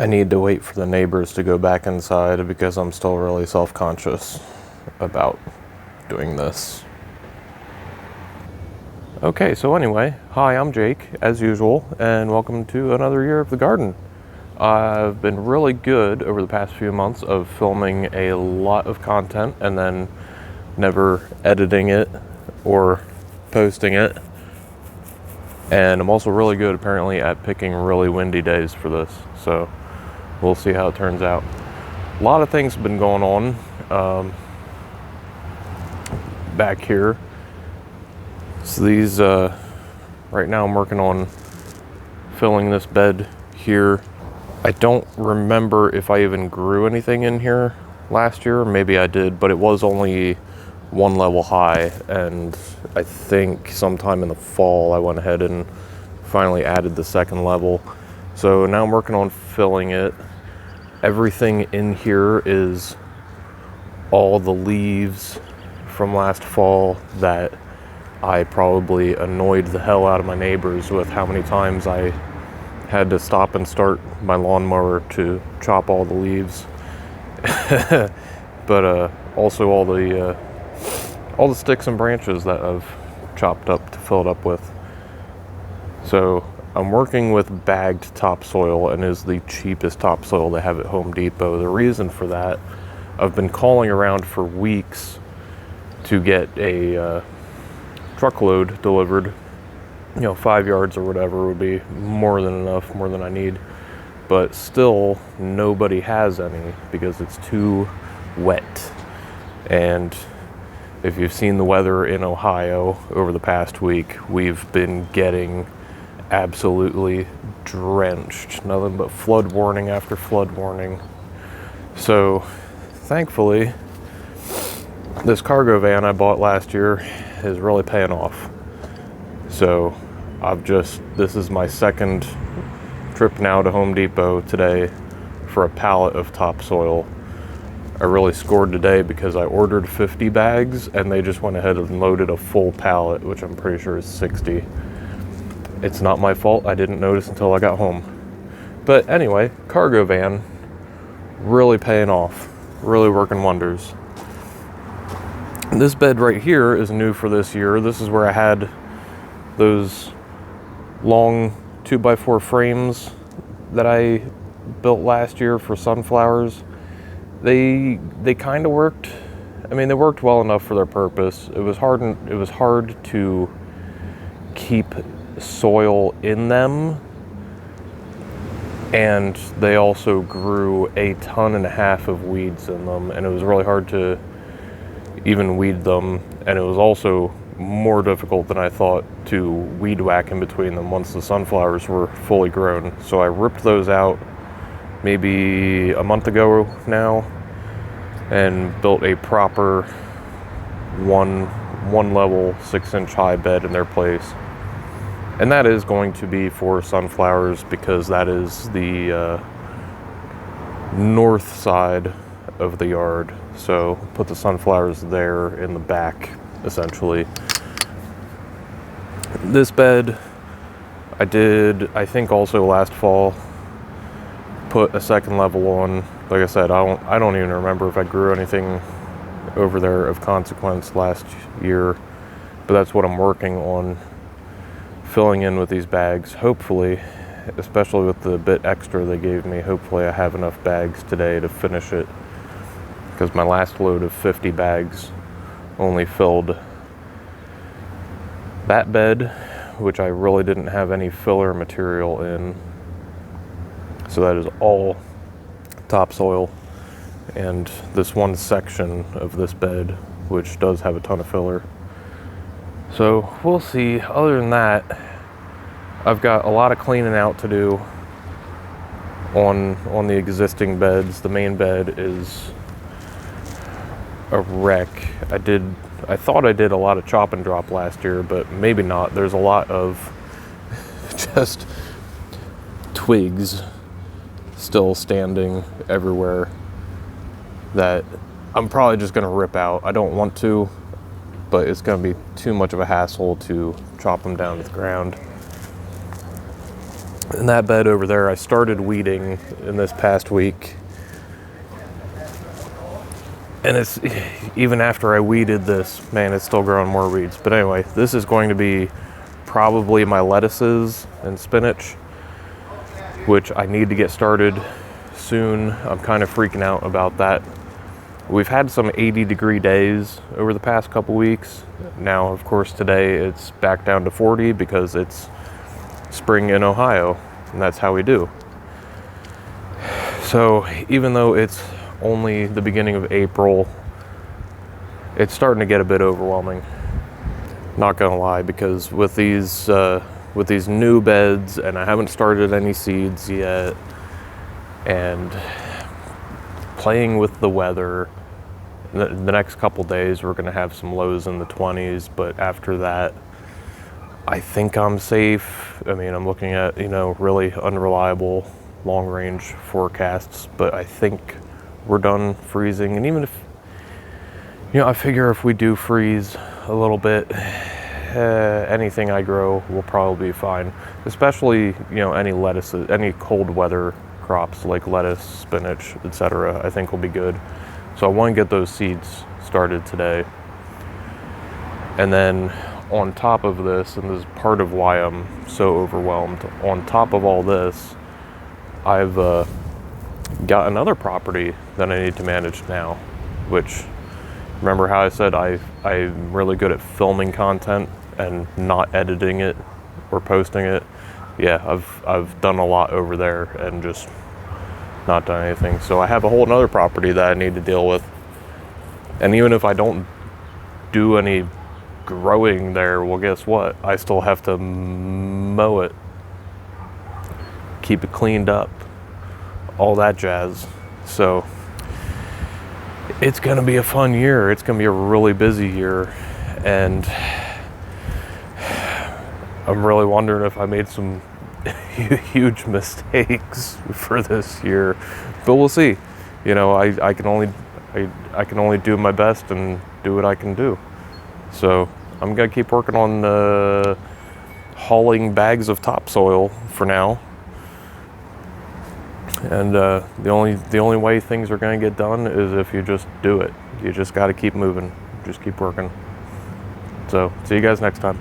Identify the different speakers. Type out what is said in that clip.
Speaker 1: I need to wait for the neighbors to go back inside because I'm still really self-conscious about doing this. Okay, so anyway, hi, I'm Jake, as usual, and welcome to another year of the garden. I've been really good over the past few months of filming a lot of content and then never editing it or posting it. And I'm also really good, apparently, at picking really windy days for this, so we'll see how it turns out. A lot of things have been going on back here. So these, right now I'm working on filling this bed here. I don't remember if I even grew anything in here last year. Maybe I did, but it was only one level high. And I think sometime in the fall, I went ahead and finally added the second level. So now I'm working on filling it. Everything in here is all the leaves from last fall that I probably annoyed the hell out of my neighbors with how many times I had to stop and start my lawnmower to chop all the leaves. But also all the sticks and branches that I've chopped up to fill it up with. So I'm working with bagged topsoil, and is the cheapest topsoil they have at Home Depot. The reason for that, I've been calling around for weeks to get a truckload delivered. 5 yards or whatever would be more than enough, more than I need. But still, nobody has any because it's too wet. And if you've seen the weather in Ohio over the past week, we've been getting absolutely drenched. Nothing but flood warning after flood warning. So, thankfully, this cargo van I bought last year is really paying off. So this is my second trip now to Home Depot today for a pallet of topsoil. I really scored today because I ordered 50 bags and they just went ahead and loaded a full pallet, which I'm pretty sure is 60. It's not my fault. I didn't notice until I got home. But anyway, cargo van, really paying off, really working wonders. This bed right here is new for this year. This is where I had those long 2x4 frames that I built last year for sunflowers. They kind of worked. I mean, they worked well enough for their purpose. It was hard to keep soil in them, and they also grew a ton and a half of weeds in them, and it was really hard to even weed them, and it was also more difficult than I thought to weed whack in between them once the sunflowers were fully grown. So I ripped those out maybe a month ago now and built a proper one level 6-inch high bed in their place. And that is going to be for sunflowers because that is the north side of the yard. So put the sunflowers there in the back, essentially. This bed I did, I think also last fall, put a second level on. Like I said, I don't even remember if I grew anything over there of consequence last year, but that's what I'm working on filling in with these bags. Hopefully, especially with the bit extra they gave me, hopefully I have enough bags today to finish it, because my last load of 50 bags only filled that bed, which I really didn't have any filler material in. So that is all topsoil, and this one section of this bed, which does have a ton of filler. So we'll see. Other than that, I've got a lot of cleaning out to do on the existing beds. The main bed is a wreck. I thought I did a lot of chop and drop last year, but maybe not. There's a lot of just twigs still standing everywhere that I'm probably just going to rip out. I don't want to, but it's going to be too much of a hassle to chop them down to the ground. in that bed over there, I started weeding in this past week. And it's, even after I weeded this, man, it's still growing more weeds. But anyway, this is going to be probably my lettuces and spinach, which I need to get started soon. I'm kind of freaking out about that. We've had some 80-degree days over the past couple weeks. Now, of course, today it's back down to 40 because it's spring in Ohio, and that's how we do. So even though it's only the beginning of April, it's starting to get a bit overwhelming. Not gonna lie, because with these new beds, and I haven't started any seeds yet, and playing with the weather, the next couple days we're gonna have some lows in the 20s, but after that, I think I'm safe. I mean, I'm looking at, really unreliable long-range forecasts, but I think we're done freezing. And even if, I figure if we do freeze a little bit, anything I grow will probably be fine. Especially, any lettuces, any cold weather crops like lettuce, spinach, etc. I think will be good. So I want to get those seeds started today. And then on top of this, and this is part of why I'm so overwhelmed, on top of all this, I've got another property that I need to manage now, which, remember how I said I'm really good at filming content and not editing it or posting it? Yeah, I've done a lot over there and just not done anything. So I have a whole nother property that I need to deal with. And even if I don't do any growing there, well, guess what? I still have to mow it, keep it cleaned up, all that jazz. So it's gonna be a fun year. It's gonna be a really busy year, and I'm really wondering if I made some huge mistakes for this year, but we'll see. I can only do my best and do what I can do. So I'm gonna keep working on hauling bags of topsoil for now. And the only way things are gonna get done is if you just do it. You just gotta keep moving, just keep working. So see you guys next time.